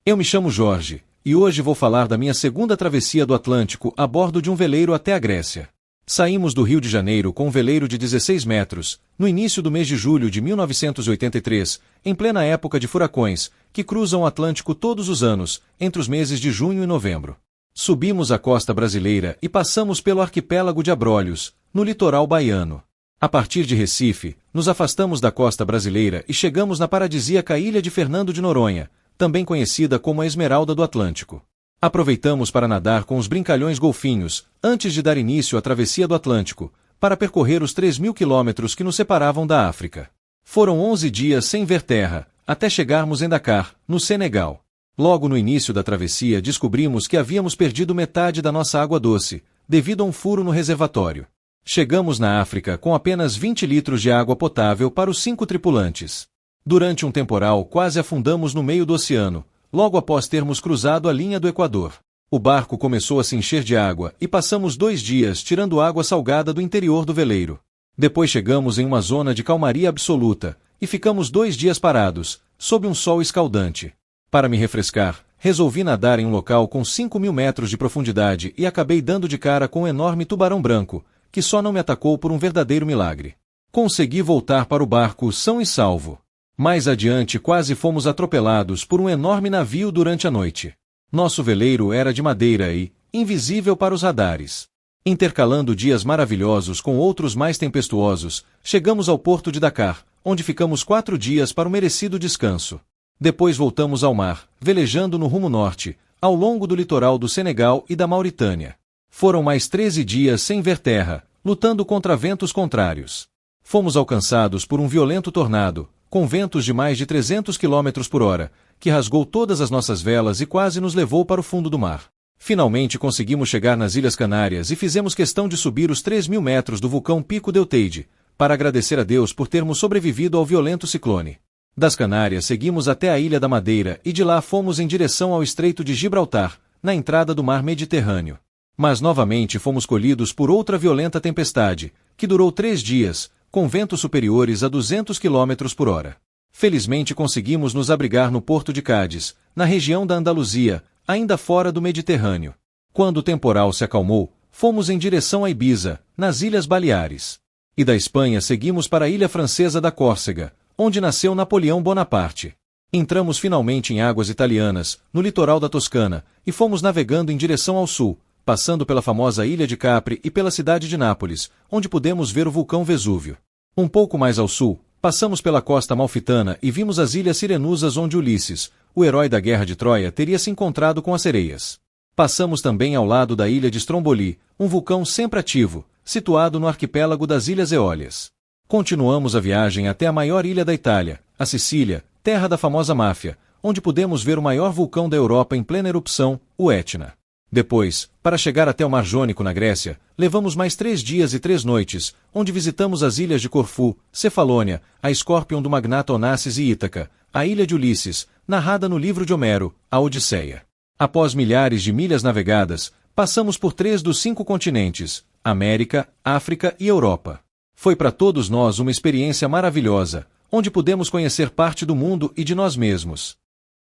Eu me chamo Jorge, e hoje vou falar da minha segunda travessia do Atlântico a bordo de um veleiro até a Grécia. Saímos do Rio de Janeiro com um veleiro de 16 metros, no início do mês de julho de 1983, em plena época de furacões, que cruzam o Atlântico todos os anos, entre os meses de junho e novembro. Subimos a costa brasileira e passamos pelo arquipélago de Abrolhos, no litoral baiano. A partir de Recife, nos afastamos da costa brasileira e chegamos na paradisíaca ilha de Fernando de Noronha, também conhecida como a Esmeralda do Atlântico. Aproveitamos para nadar com os brincalhões golfinhos, antes de dar início à travessia do Atlântico, para percorrer os 3.000 quilômetros que nos separavam da África. Foram 11 dias sem ver terra, até chegarmos em Dakar, no Senegal. Logo no início da travessia descobrimos que havíamos perdido metade da nossa água doce, devido a um furo no reservatório. Chegamos na África com apenas 20 litros de água potável para os 5 tripulantes. Durante um temporal quase afundamos no meio do oceano, logo após termos cruzado a linha do Equador. O barco começou a se encher de água e passamos 2 dias tirando água salgada do interior do veleiro. Depois chegamos em uma zona de calmaria absoluta e ficamos 2 dias parados, sob um sol escaldante. Para me refrescar, resolvi nadar em um local com 5.000 metros de profundidade e acabei dando de cara com um enorme tubarão branco, que só não me atacou por um verdadeiro milagre. Consegui voltar para o barco são e salvo. Mais adiante quase fomos atropelados por um enorme navio durante a noite. Nosso veleiro era de madeira e, invisível para os radares. Intercalando dias maravilhosos com outros mais tempestuosos, chegamos ao porto de Dakar, onde ficamos 4 dias para o merecido descanso. Depois voltamos ao mar, velejando no rumo norte, ao longo do litoral do Senegal e da Mauritânia. Foram mais 13 dias sem ver terra, lutando contra ventos contrários. Fomos alcançados por um violento tornado, com ventos de mais de 300 km por hora, que rasgou todas as nossas velas e quase nos levou para o fundo do mar. Finalmente conseguimos chegar nas Ilhas Canárias e fizemos questão de subir os 3.000 metros do vulcão Pico del Teide, para agradecer a Deus por termos sobrevivido ao violento ciclone. Das Canárias seguimos até a Ilha da Madeira e de lá fomos em direção ao Estreito de Gibraltar, na entrada do mar Mediterrâneo. Mas novamente fomos colhidos por outra violenta tempestade, que durou 3 dias, com ventos superiores a 200 km por hora. Felizmente conseguimos nos abrigar no porto de Cádiz, na região da Andaluzia, ainda fora do Mediterrâneo. Quando o temporal se acalmou, fomos em direção a Ibiza, nas Ilhas Baleares. E da Espanha seguimos para a ilha francesa da Córcega, onde nasceu Napoleão Bonaparte. Entramos finalmente em águas italianas, no litoral da Toscana, e fomos navegando em direção ao sul, passando pela famosa ilha de Capri e pela cidade de Nápoles, onde pudemos ver o vulcão Vesúvio. Um pouco mais ao sul, passamos pela costa amalfitana e vimos as ilhas Sirenusas onde Ulisses, o herói da Guerra de Troia, teria se encontrado com as sereias. Passamos também ao lado da ilha de Stromboli, um vulcão sempre ativo, situado no arquipélago das Ilhas Eólias. Continuamos a viagem até a maior ilha da Itália, a Sicília, terra da famosa máfia, onde pudemos ver o maior vulcão da Europa em plena erupção, o Etna. Depois, para chegar até o Mar Jônico na Grécia, levamos mais 3 dias e 3 noites, onde visitamos as ilhas de Corfu, Cefalônia, a Escórpion do magnata Onassis e Ítaca, a ilha de Ulisses, narrada no livro de Homero, a Odisseia. Após milhares de milhas navegadas, passamos por 3 dos 5 continentes, América, África e Europa. Foi para todos nós uma experiência maravilhosa, onde pudemos conhecer parte do mundo e de nós mesmos.